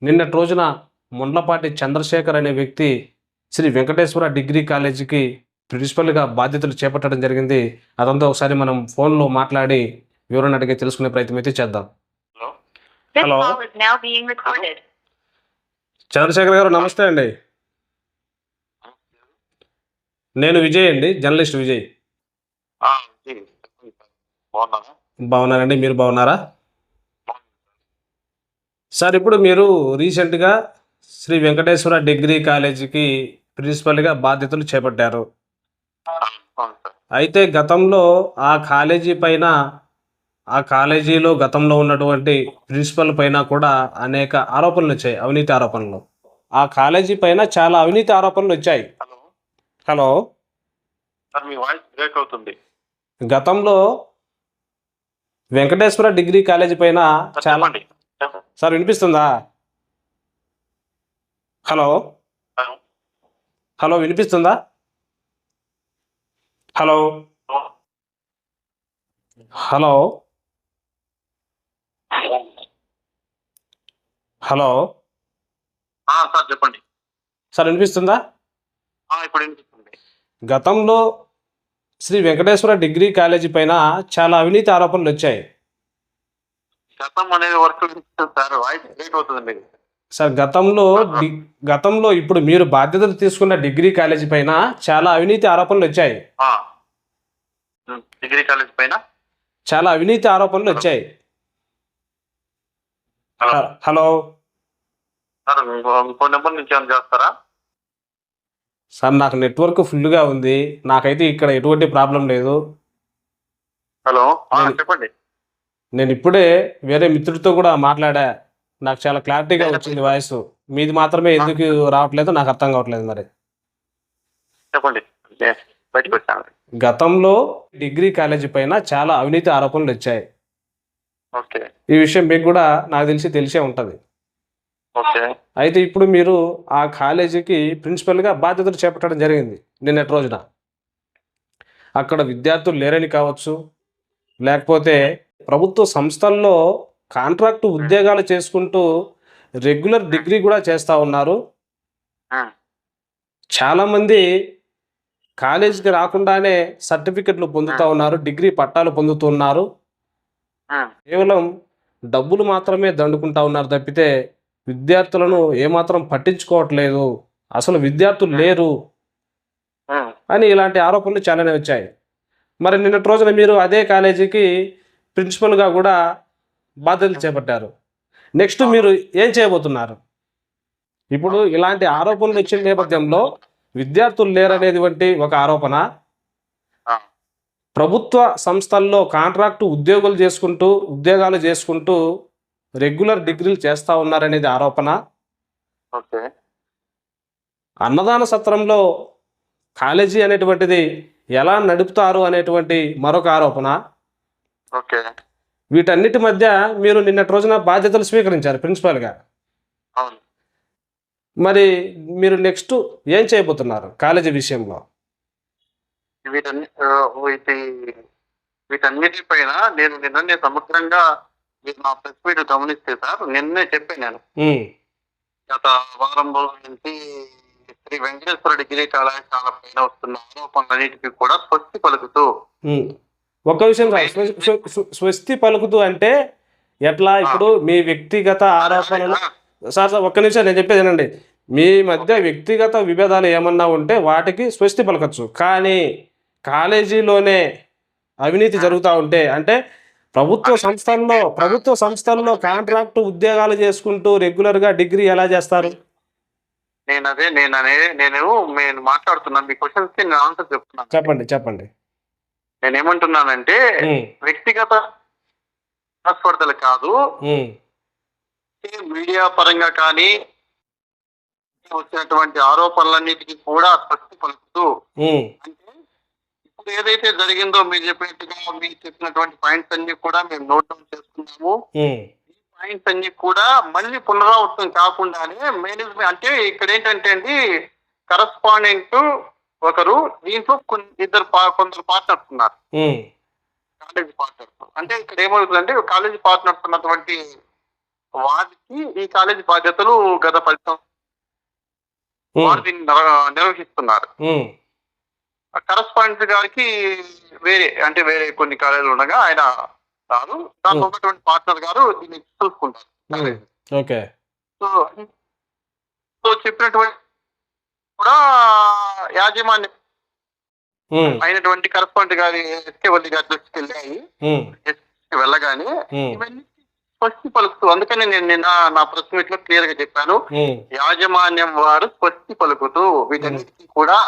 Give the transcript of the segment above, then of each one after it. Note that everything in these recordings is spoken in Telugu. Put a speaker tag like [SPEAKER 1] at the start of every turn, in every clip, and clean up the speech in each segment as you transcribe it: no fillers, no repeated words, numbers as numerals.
[SPEAKER 1] నిన్నటి రోజున ముండ్లపాటి చంద్రశేఖర్ అనే వ్యక్తి శ్రీ వెంకటేశ్వర డిగ్రీ కాలేజీకి ప్రిన్సిపల్‌గా బాధ్యతలు చేపట్టడం జరిగింది. అతనితో ఒకసారి మనం ఫోన్‌లో మాట్లాడి వివరణ అడిగి తెలుసుకునే ప్రయత్నం అయితే చేద్దాం.
[SPEAKER 2] Hello!
[SPEAKER 3] This
[SPEAKER 1] hello!
[SPEAKER 3] call is now being recorded.
[SPEAKER 1] Chandrashekar గారు నమస్తే అండి. నేను విజయ్ అండి. జర్నలిస్ట్ విజయ్.
[SPEAKER 2] జీ చెప్పండి సార్. బాగున్నారా?
[SPEAKER 1] బాగున్నానండి. మీరు బాగున్నారా?
[SPEAKER 2] బాగున్నాను
[SPEAKER 1] సార్ ఇప్పుడు మీరు రీసెంట్‌గా శ్రీ వెంకటేశ్వర డిగ్రీ కాలేజీకి ప్రిన్సిపల్‌గా బాధ్యతలు చేపట్టారు.
[SPEAKER 2] సార్. అవును సార్.
[SPEAKER 1] అయితే గతంలో ఆ కాలేజీ పైన ఆ కాలేజీలో గతంలో ఉన్నటువంటి ప్రిన్సిపల్ పైన కూడా అనేక ఆరోపణలొచ్చాయి. అవినీతి ఆరోపణలు. ఆ కాలేజీ పైన చాలా అవినీతి ఆరోపణలొచ్చాయి.
[SPEAKER 2] హలో!
[SPEAKER 1] హలో!
[SPEAKER 2] సార్ మీ వాయిస్ బ్రేక్ అవుతుంది.
[SPEAKER 1] గతంలో వెంకటేశ్వర డిగ్రీ కాలేజీ పైన
[SPEAKER 2] సార్
[SPEAKER 1] చాలా
[SPEAKER 2] చెప్పండి. చెప్పండి.
[SPEAKER 1] సార్ వినిపిస్తుందా? హలో!
[SPEAKER 2] హలో!
[SPEAKER 1] హలో! వినిపిస్తుందా? హలో! హలో! హలో!
[SPEAKER 2] సార్ చెప్పండి.
[SPEAKER 1] సార్ వినిపిస్తుందా?
[SPEAKER 2] ఇప్పుడు వినిపిస్తుంది.
[SPEAKER 1] గతంలో శ్రీ వెంకటేశ్వర డిగ్రీ కాలేజీ పైన చాలా అవినీతి ఆరోపణలొచ్చాయి.
[SPEAKER 2] గతం అనేది వర్క్ సార్ వాయిస్ బ్రేక్ అవుతుంది మీది.
[SPEAKER 1] సార్ గతంలో ఇప్పుడు మీరు బాధ్యతలు తీసుకున్న డిగ్రీ కాలేజీ పైన చాలా అవినీతి ఆరోపణలొచ్చాయి.
[SPEAKER 2] డిగ్రీ కాలేజ్ పైన
[SPEAKER 1] చాలా అవినీతి ఆరోపణలొచ్చాయి.
[SPEAKER 2] హలో!
[SPEAKER 1] హలో!
[SPEAKER 2] సార్ ఇంకో నెంబర్ నుంచి ఏమైనా చేస్తారా?
[SPEAKER 1] సార్ నాకు నెట్వర్క్ ఫుల్‌గా ఉంది. నాకైతే ఇక్కడ ఎటువంటి ప్రాబ్లం లేదు.
[SPEAKER 2] హలో!
[SPEAKER 1] నేను
[SPEAKER 2] చెప్పండి.
[SPEAKER 1] నేను ఇప్పుడే వేరే మిత్రుడితో కూడా మాట్లాడా. నాకు చాలా క్లారిటీగా వచ్చింది వాయిసు. మీది మాత్రమే ఎందుకు రావట్లేదో నాకు అర్థం కావట్లేదు మరి.
[SPEAKER 2] చెప్పండి. బయటకు వచ్చాను.
[SPEAKER 1] గతంలో డిగ్రీ కాలేజీ పైన చాలా అవినీతి ఆరోపణలొచ్చాయి.
[SPEAKER 2] ఓకే.
[SPEAKER 1] ఈ విషయం మీకు కూడా నాకు తెలిసే ఉంటది.
[SPEAKER 2] ఓకే.
[SPEAKER 1] అయితే ఇప్పుడు మీరు ఆ కాలేజీకి ప్రిన్సిపల్‌గా బాధ్యతలు చేపట్టడం జరిగింది నిన్నటి రోజున. అక్కడ విద్యార్థులు లేరని కావచ్చు, లేకపోతే ప్రభుత్వ సంస్థల్లో కాంట్రాక్ట్ ఉద్యోగాలు చేసుకుంటూ రెగ్యులర్ డిగ్రీ కూడా చేస్తా ఉన్నారు. చాలామంది కాలేజీకి రాకుండానే సర్టిఫికెట్లు పొందుతా ఉన్నారు. డిగ్రీ పట్టాలు పొందుతున్నారు. కేవలం డబ్బులు మాత్రమే దండుకుంటా ఉన్నారు తప్పితే విద్యార్థులను ఏమాత్రం పట్టించుకోవట్లేదు. అసలు విద్యార్థులు లేరు అని ఇలాంటి ఆరోపణలు చాలానే వచ్చాయి. మరి నిన్నటి రోజున మీరు అదే కాలేజీకి ప్రిన్సిపల్‌గా కూడా బాధ్యతలు చేపట్టారు. నెక్స్ట్ మీరు ఏం చేయబోతున్నారు? ఇప్పుడు ఇలాంటి ఆరోపణలు వచ్చిన నేపథ్యంలో విద్యార్థులు లేరనేటువంటి ఒక ఆరోపణ, ప్రభుత్వ సంస్థల్లో కాంట్రాక్ట్ ఉద్యోగాలు చేసుకుంటూ రెగ్యులర్ డిగ్రీలు చేస్తా ఉన్నారనేది ఆరోపణ.
[SPEAKER 2] ఓకే.
[SPEAKER 1] అన్నదాన సత్రంలో కాలేజీ అనేటువంటిది ఎలా నడుపుతారు అనేటువంటి మరొక ఆరోపణ.
[SPEAKER 2] ఓకే.
[SPEAKER 1] వీటన్నిటి మధ్య మీరు నిన్నటి రోజున బాధ్యతలు స్వీకరించారు ప్రిన్సిపల్‌గా.
[SPEAKER 2] అవును.
[SPEAKER 1] మరి మీరు నెక్స్ట్ ఏం చేయబోతున్నారు కాలేజీ విషయంలో?
[SPEAKER 2] వీటన్నిటి పైన నేను నిన్ననే సమగ్రంగా మీరు నా ప్రెస్ మీట్ గమనిస్తే సార్ నిన్నే చెప్పాను నేను. గత వారం రోజుల నుంచి శ్రీ వెంకటేశ్వర డిగ్రీ కళాశాల పైన వస్తున్న ఆరోపణలన్నిటికీ కూడా స్వస్తి పలుకుతూ
[SPEAKER 1] ఒక్క విషయం సార్, స్వస్తి పలుకుతూ అంటే ఎట్లా? ఇప్పుడు మీ వ్యక్తిగత ఆరోపణలు సార్ ఒక్క నిమిషం నేను చెప్పేది వినండి. మీ మధ్య వ్యక్తిగత విభేదాలు ఏమన్నా ఉంటే వాటికి స్వస్తి పలకచ్చు. కానీ కాలేజీలోనే అవినీతి జరుగుతూ ఉంటే అంటే ప్రభుత్వ సంస్థల్లో కాంట్రాక్ట్ ఉద్యోగాలు చేసుకుంటూ రెగ్యులర్‌గా డిగ్రీ ఎలా చేస్తారు?
[SPEAKER 2] నేను మాట్లాడుతున్నాను. మీ క్వశ్చన్స్ కి నేను ఆన్సర్ చెప్తున్నాను.
[SPEAKER 1] చెప్పండి.
[SPEAKER 2] నేనేమంటున్నానంటే వ్యక్తిగత మనస్పర్ధలు కాదు, మీడియా పరంగా కానీ వచ్చినటువంటి ఆరోపణలన్నిటికీ కూడా స్పష్టి పలుకుతూ అంటే ఇప్పుడు ఏదైతే జరిగిందో మీరు చెప్పినటువంటి పాయింట్స్ అన్ని కూడా మేము నోట్ డౌన్ చేసుకున్నాము. ఈ పాయింట్స్ అన్ని కూడా మళ్ళీ పునరావృతం కాకుండానే మేనేజ్మెంట్ అంటే ఇక్కడ ఏంటంటే అండి కరస్పాండెంట్ ఒకరు దీంట్లో కొందరు పార్ట్నర్స్ ఉన్నారు. కాలేజీ పార్ట్నర్స్ అంటే ఇక్కడ ఏమవుతుందంటే కాలేజీ పార్ట్నర్స్ ఉన్నటువంటి వారికి ఈ కాలేజీ బాధ్యతలు గత 10 సంవత్సరాలు వారు దీన్ని నిర్వహిస్తున్నారు. కరస్పాండెంట్ గారికి వేరే కొన్ని కాలేజీలు ఉండగా ఆయన రాదు. దాంట్లో ఉన్నటువంటి పార్ట్నర్ గారు దీన్ని చూసుకుంటారు.
[SPEAKER 1] ఓకే.
[SPEAKER 2] సో చెప్పినటువంటి కూడా యాజమాన్యం అయినటువంటి కరస్పాండెంట్ గారి ఎస్కే వల్లి గారి దృష్టికి వెళ్ళగానే ఇవన్నీ స్వస్తి పలుకుతూ, అందుకని నేను నిన్న నా ప్రెస్ మీట్ లో క్లియర్ గా చెప్పాను, యాజమాన్యం వారు స్వస్తి పలుకుతూ వీటన్నిటికీ కూడా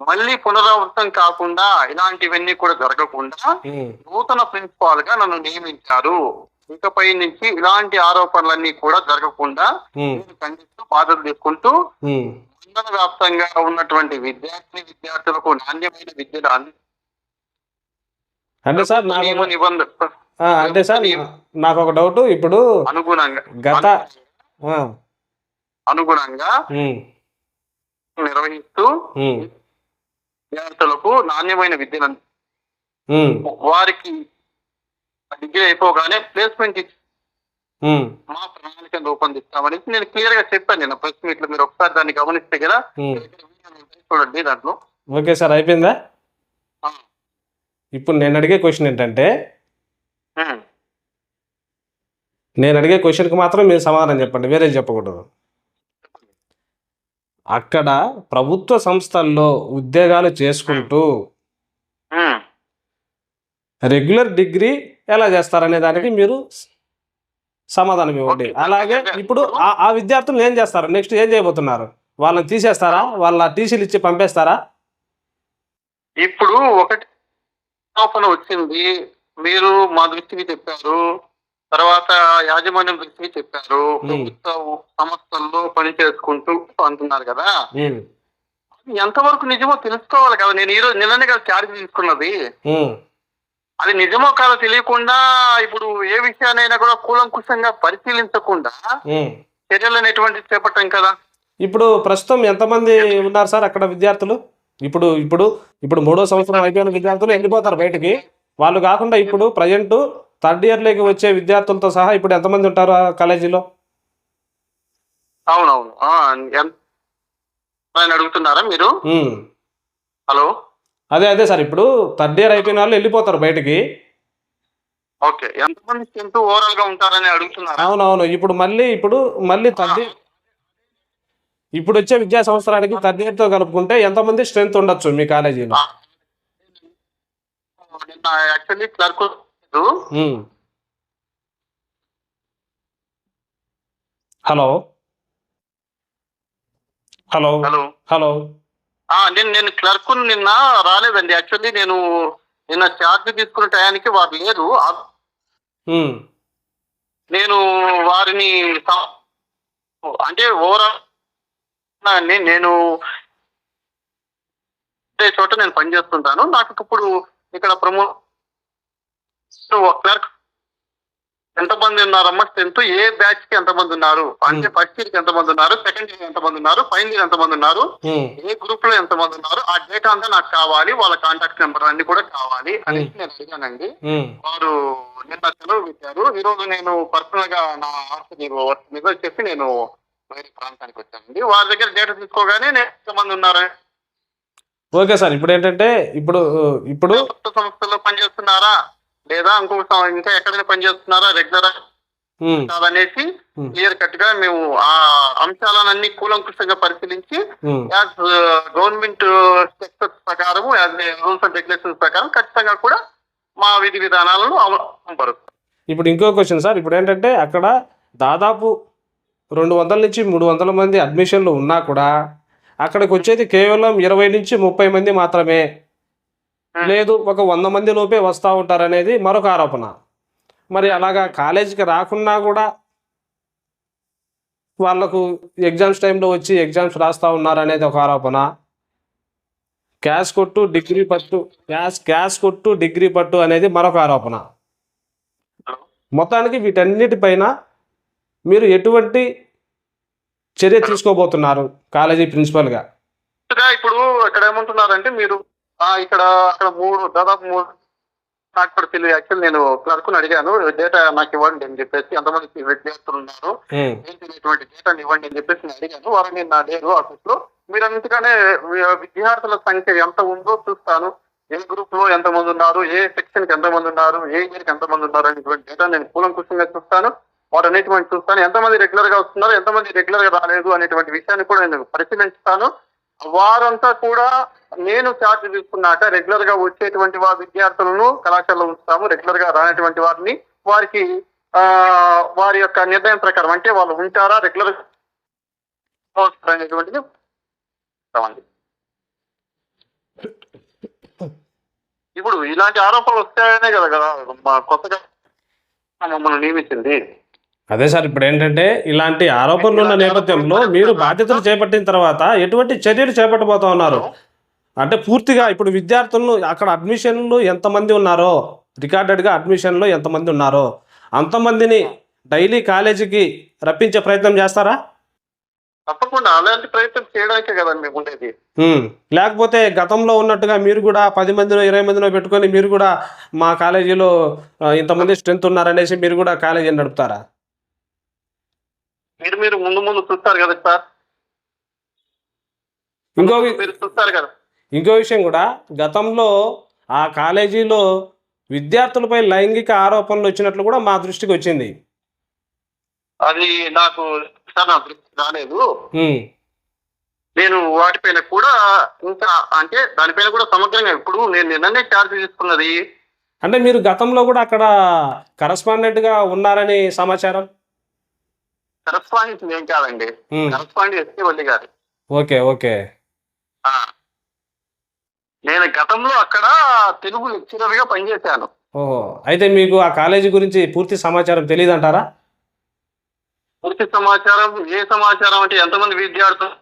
[SPEAKER 2] మళ్ళీ పునరావృతం కాకుండా, ఇలాంటివన్నీ కూడా జరగకుండా నూతన ప్రిన్సిపాల్ గా నన్ను నియమించారు. ఇకపై నుంచి ఇలాంటి ఆరోపణలన్నీ కూడా జరగకుండా ఖండిస్తూ బాధ్యత తీసుకుంటూ మండల వ్యాప్తంగా ఉన్నటువంటి విద్యార్థులకు నాణ్యమైన విద్యను
[SPEAKER 1] అంటే సార్ నాకు ఒక డౌట్, ఇప్పుడు
[SPEAKER 2] అనుగుణంగా నిర్వహిస్తూ విద్యార్థులకు నాణ్యమైన విద్యను వారికి డిగ్రీ అయిపోగానే ప్లేస్మెంట్ ఇచ్చి మా ప్రణాళికను రూపొందిస్తామనేసి నేను క్లియర్ గా చెప్పాను నిన్న ప్రెస్ మీట్ లో. మీరు ఒకసారి దాన్ని గమనిస్తే కదా చూడండి దాంట్లో.
[SPEAKER 1] ఓకే సార్, అయిపోయిందా? ఇప్పుడు నేను అడిగే క్వశ్చన్ ఏంటంటే, నేను అడిగే క్వశ్చన్కి మాత్రం మీరు సమాధానం చెప్పండి, వేరే చెప్పకూడదు. అక్కడ ప్రభుత్వ సంస్థల్లో ఉద్యోగాలు చేసుకుంటూ రెగ్యులర్ డిగ్రీ ఎలా చేస్తారనే దానికి మీరు సమాధానం ఇవ్వండి. అలాగే ఇప్పుడు ఆ విద్యార్థులు ఏం చేస్తారు, నెక్స్ట్ ఏం చేయబోతున్నారు? వాళ్ళని తీసేస్తారా? వాళ్ళ టీసీలు ఇచ్చి పంపేస్తారా?
[SPEAKER 2] ఇప్పుడు ఒకటి ఆరోపణ వచ్చింది, మీరు మా దృష్టికి చెప్పారు, తర్వాత యాజమాన్యం దృష్టికి చెప్పారు, ప్రభుత్వ సంస్థల్లో పని చేసుకుంటూ అంటున్నారు కదా, ఎంతవరకు నిజమో తెలుసుకోవాలి కదా. నేను ఈరోజు నిన్ననే కదా ఛార్జ్ తీసుకున్నది. అది నిజమో కాదో తెలియకుండా ఇప్పుడు ఏ విషయాన్నైనా కూడా కూలంకుషంగా పరిశీలించకుండా చర్యలు అనేటువంటి చేపట్టాం కదా.
[SPEAKER 1] ఇప్పుడు ప్రస్తుతం ఎంతమంది ఉన్నారు సార్ అక్కడ విద్యార్థులు? ఇప్పుడు ఇప్పుడు ఇప్పుడు 3వ సంవత్సరం అయిపోయిన విద్యార్థులు వెళ్ళిపోతారు బయటికి. వాళ్ళు కాకుండా ఇప్పుడు ప్రజెంట్ 3rd ఇయర్లోకి వచ్చే విద్యార్థులతో సహా ఇప్పుడు ఎంతమంది ఉంటారు ఆ కాలేజీలో?
[SPEAKER 2] అవునవును, అడుగుతున్నారా మీరు? హలో,
[SPEAKER 1] అదే సార్, ఇప్పుడు 3rd ఇయర్ అయిపోయిన వాళ్ళు వెళ్ళిపోతారు బయటికి.
[SPEAKER 2] ఓకే, ఎంతమంది స్ట్రెంత్ ఓవరాల్ గా ఉంటారని అడుగుతున్నారు.
[SPEAKER 1] అవునవును, ఇప్పుడు మళ్ళీ 3rd ఇప్పుడు వచ్చే విద్యా సంవత్సరానికి 3rd ఇయర్తో కలుపుకుంటే ఎంతమంది స్ట్రెంత్ ఉండొచ్చు మీ కాలేజీలో?
[SPEAKER 2] Actually clerk
[SPEAKER 1] hello hello
[SPEAKER 2] hello
[SPEAKER 1] hello
[SPEAKER 2] నేను క్లర్క్ నిన్న రాలేదండి. యాక్చువల్లీ నేను నిన్న ఛార్జ్ తీసుకునే టయానికి వారు లేరు. నేను వారిని అంటే ఓవరాల్ నేను చోట నేను పనిచేస్తుంటాను. నాకు ఇప్పుడు ఇక్కడ క్లర్క్ ఎంతమంది ఉన్నారమ్మా స్ట్రెంత్, ఏ బ్యాచ్ కి ఎంతమంది ఉన్నారు, అంటే ఫస్ట్ ఇయర్ కి ఎంతమంది ఉన్నారు, సెకండ్ ఇయర్ ఎంతమంది ఉన్నారు, ఫైనల్ ఇయర్ ఎంతమంది ఉన్నారు, ఏ గ్రూప్ లో ఎంతమంది ఉన్నారు, ఆ డేటా అంతా నాకు కావాలి, వాళ్ళ కాంటాక్ట్ నెంబర్ అన్ని కూడా కావాలి అని నేను అడిగానండి. వారు నిన్న సెలవు పెట్టారు. ఈ రోజు నేను పర్సనల్ గా నా వర్క్ మీద చెప్పి నేను వేరే ప్రాంతానికి వచ్చానండి. వారి దగ్గర డేటా తీసుకోగానే నేను ఎంతమంది ఉన్నారు.
[SPEAKER 1] ఓకే సార్, ఇప్పుడు ఏంటంటే ఇప్పుడు
[SPEAKER 2] సంస్థల్లో పనిచేస్తున్నారా లేదా ఇంకా ఎక్కడైనా పనిచేస్తున్నారా రెగ్యులర్ అనేసి క్లియర్ కట్ గా మేము ఆ అంశాలన్నీ కూలంకుషంగా పరిశీలించి యాజ్ గవర్నమెంట్ సెక్టర్స్ ప్రకారం, యాజ్ రూల్స్ అండ్ రెగ్యులేషన్స్ ప్రకారం ఖచ్చితంగా కూడా మా విధి విధానాలను అమలుపరుస్తాం.
[SPEAKER 1] ఇప్పుడు ఇంకో క్వశ్చన్ సార్, ఇప్పుడు ఏంటంటే అక్కడ దాదాపు 200 నుంచి 300 మంది అడ్మిషన్లు ఉన్నా కూడా అక్కడికి వచ్చేది కేవలం 20 నుంచి 30 మంది మాత్రమే, లేదు ఒక 100 మంది లోపే వస్తూ ఉంటారనేది మరొక ఆరోపణ. మరి అలాగా కాలేజీకి రాకున్నా కూడా వాళ్ళకు ఎగ్జామ్స్ టైంలో వచ్చి ఎగ్జామ్స్ రాస్తూ ఉన్నారనేది ఒక ఆరోపణ. క్యాష్ కొట్టు డిగ్రీ పట్టు అనేది మరొక ఆరోపణ. మొత్తానికి వీటన్నిటిపైన మీరు ఎటువంటి చర్య తీసుకోబోతున్నారు కాలేజీ ప్రిన్సిపల్ గా?
[SPEAKER 2] ఇప్పుడు ఇక్కడ ఏమంటున్నారంటే మీరు అక్కడ దాదాపు నాకు కూడా తెలియదు. యాక్చువల్ నేను క్లర్క్ని అడిగాను, డేటా నాకు ఇవ్వండి అని చెప్పేసి, ఎంతమంది విద్యార్థులు ఉన్నారు ఏంటి ఇటువంటి డేటాని ఇవ్వండి అని చెప్పేసి నేను అడిగాను. వారు నేను నా లేరు ఆఫీస్ లో, మీరు అన్నిటిగానే విద్యార్థుల సంఖ్య ఎంత ఉందో చూస్తాను, ఏ గ్రూప్ లో ఎంతమంది ఉన్నారు, ఏ సెక్షన్ కి ఎంతమంది ఉన్నారు, ఏ ఇయర్ కి ఎంతమంది ఉన్నారు అనేటువంటి డేటా నేను కూలంకుషంగా చూస్తాను. వారు అనేటువంటి చూస్తాను, ఎంతమంది రెగ్యులర్ గా వస్తున్నారు, ఎంతమంది రెగ్యులర్ గా రాలేదు అనేటువంటి విషయాన్ని కూడా నేను పరిశీలించుతాను. వారంతా కూడా నేను ఛార్జ్ తీసుకున్నాక రెగ్యులర్ గా వచ్చేటువంటి విద్యార్థులను కళాశాలలో ఉంచుతాము, రెగ్యులర్ గా రానటువంటి వారిని వారికి వారి యొక్క నిర్ణయం ప్రకారం, అంటే వాళ్ళు ఉంటారా రెగ్యులర్ అనేటువంటిది ఇస్తామండి. ఇప్పుడు ఇలాంటి ఆరోపణలు వస్తాయనే కదా కొత్తగా మమ్మల్ని నియమించింది.
[SPEAKER 1] అదే సార్, ఇప్పుడు ఏంటంటే ఇలాంటి ఆరోపణలు ఉన్న నేపథ్యంలో మీరు బాధ్యతలు చేపట్టిన తర్వాత ఎటువంటి చర్యలు చేపట్టబోతా ఉన్నారు? అంటే పూర్తిగా ఇప్పుడు విద్యార్థులను అక్కడ అడ్మిషన్లు ఎంతమంది ఉన్నారో, రికార్డెడ్గా అడ్మిషన్లు ఎంతమంది ఉన్నారో అంతమందిని డైలీ కాలేజీకి రప్పించే ప్రయత్నం చేస్తారా?
[SPEAKER 2] తప్పకుండా అలాంటి ప్రయత్నం చేయడానికే కదండి మేము ఉండేది.
[SPEAKER 1] లేకపోతే గతంలో ఉన్నట్టుగా మీరు కూడా 10 మందినో 20 మందినో పెట్టుకొని మీరు కూడా మా కాలేజీలో ఇంతమంది స్ట్రెంత్ ఉన్నారనేసి మీరు కూడా కాలేజీని నడుపుతారా?
[SPEAKER 2] మీరు ముందు చూస్తారు కదా సార్. మీరు చూస్తారు కదా.
[SPEAKER 1] ఇంకో విషయం కూడా, గతంలో ఆ కాలేజీలో విద్యార్థులపై లైంగిక ఆరోపణలు వచ్చినట్లు కూడా మా దృష్టికి వచ్చింది.
[SPEAKER 2] అది నాకు నా దృష్టికి రాలేదు. నేను వాటిపైన కూడా ఇంకా, అంటే దానిపైన కూడా సమగ్రంగా ఇప్పుడు నేను నిన్ననే ఛార్జ్ తీసుకున్నది.
[SPEAKER 1] అంటే మీరు గతంలో కూడా అక్కడ కరస్పాండెంట్ గా ఉన్నారని సమాచారం.
[SPEAKER 2] కరస్పాండెంట్ ఏం కాదండి, కరస్పాండెంట్ ఎస్కే వల్లి గారు.
[SPEAKER 1] Okay okay.
[SPEAKER 2] నేను గతంలో అక్కడ తెలుగు లెక్చరర్ గా పనిచేశాను.
[SPEAKER 1] ఓహో, అయితే మీకు ఆ కాలేజీ గురించి పూర్తి సమాచారం తెలియదు అంటారా?
[SPEAKER 2] పూర్తి సమాచారం, ఏ సమాచారం అంటే ఎంతమంది విద్యార్థులు,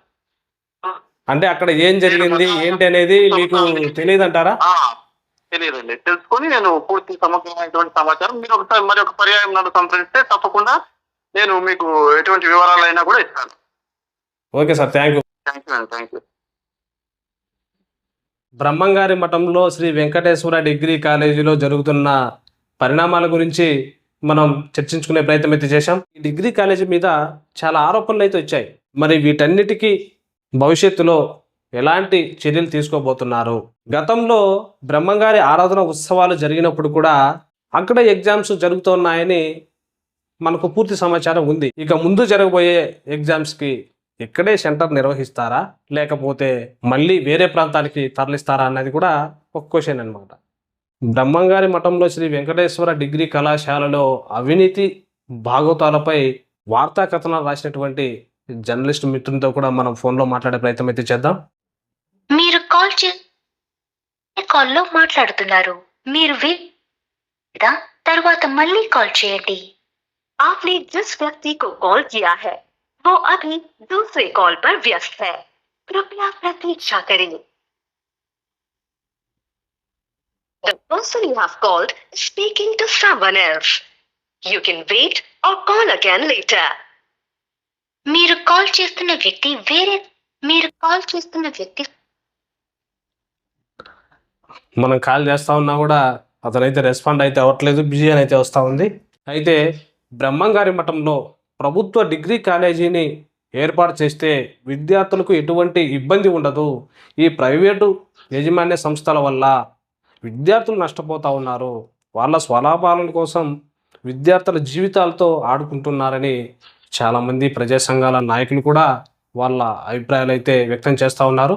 [SPEAKER 1] అంటే అక్కడ ఏం జరిగింది ఏంటి అనేది మీకు తెలియదు అంటారా?
[SPEAKER 2] తెలియదండి. తెలుసుకొని నేను పూర్తి సమగ్రమైనటువంటి సమాచారం మీరు ఒకసారి మరి ఒక పర్యాయం నన్ను సంప్రదిస్తే తప్పకుండా నేను మీకు ఎటువంటి వివరాలైనా కూడా ఇస్తాను.
[SPEAKER 1] Okay sir, thank you.
[SPEAKER 2] Thank you.
[SPEAKER 1] బ్రహ్మంగారి మఠంలో శ్రీ వెంకటేశ్వర డిగ్రీ కాలేజీలో జరుగుతున్న పరిణామాల గురించి మనం చర్చించుకునే ప్రయత్నం అయితే చేశాం. ఈ డిగ్రీ కాలేజీ మీద చాలా ఆరోపణలు అయితే వచ్చాయి. మరి వీటన్నిటికీ భవిష్యత్తులో ఎలాంటి చర్యలు తీసుకోబోతున్నారు? గతంలో బ్రహ్మంగారి ఆరాధన ఉత్సవాలు జరిగినప్పుడు కూడా అక్కడ ఎగ్జామ్స్ జరుగుతున్నాయని మనకు పూర్తి సమాచారం ఉంది. ఇక ముందు జరగబోయే ఎగ్జామ్స్కి ఇక్కడే సెంటర్ నిర్వహిస్తారా, లేకపోతే మళ్ళీ వేరే ప్రాంతానికి తరలిస్తారా అన్నది కూడా ఒక క్వశ్చన్ అనమాట. బ్రహ్మంగారి మఠంలో శ్రీ వెంకటేశ్వర డిగ్రీ కళాశాలలో అవినీతి భాగోతాలపై వార్తా కథనాలు రాసినటువంటి జర్నలిస్ట్ మిత్రులతో కూడా మనం ఫోన్లో మాట్లాడే ప్రయత్నం అయితే చేద్దాం.
[SPEAKER 3] మీరు కాల్లో మాట్లాడుతున్నారు, మీరు తర్వాత మళ్ళీ కాల్ చేయండి. आपने जिस व्यक्ति को कॉल किया है वो अभी दूसरे कॉल पर व्यस्त है, कृपया प्रतीक्षा करें. The person you have called is speaking to someone else. You can wait or call again later. మీరు కాల్ చేస్తున్న వ్యక్తి
[SPEAKER 1] మనం కాల్ చేస్తా ఉన్నా కూడా అతనైతే రెస్పాండ్ అయితే అవ్వట్లేదు, బిజీ అని అయితే వస్తూ ఉంది. అయితే బ్రహ్మంగారి మఠంలో ప్రభుత్వ డిగ్రీ కాలేజీని ఏర్పాటు చేస్తే విద్యార్థులకు ఎటువంటి ఇబ్బంది ఉండదు. ఈ ప్రైవేటు యాజమాన్య సంస్థల వల్ల విద్యార్థులు నష్టపోతూ ఉన్నారు, వాళ్ళ స్వలాభాల కోసం విద్యార్థుల జీవితాలతో ఆడుకుంటున్నారని చాలామంది ప్రజా సంఘాల నాయకులు కూడా వాళ్ళ అభిప్రాయాలు అయితే వ్యక్తం చేస్తూ ఉన్నారు.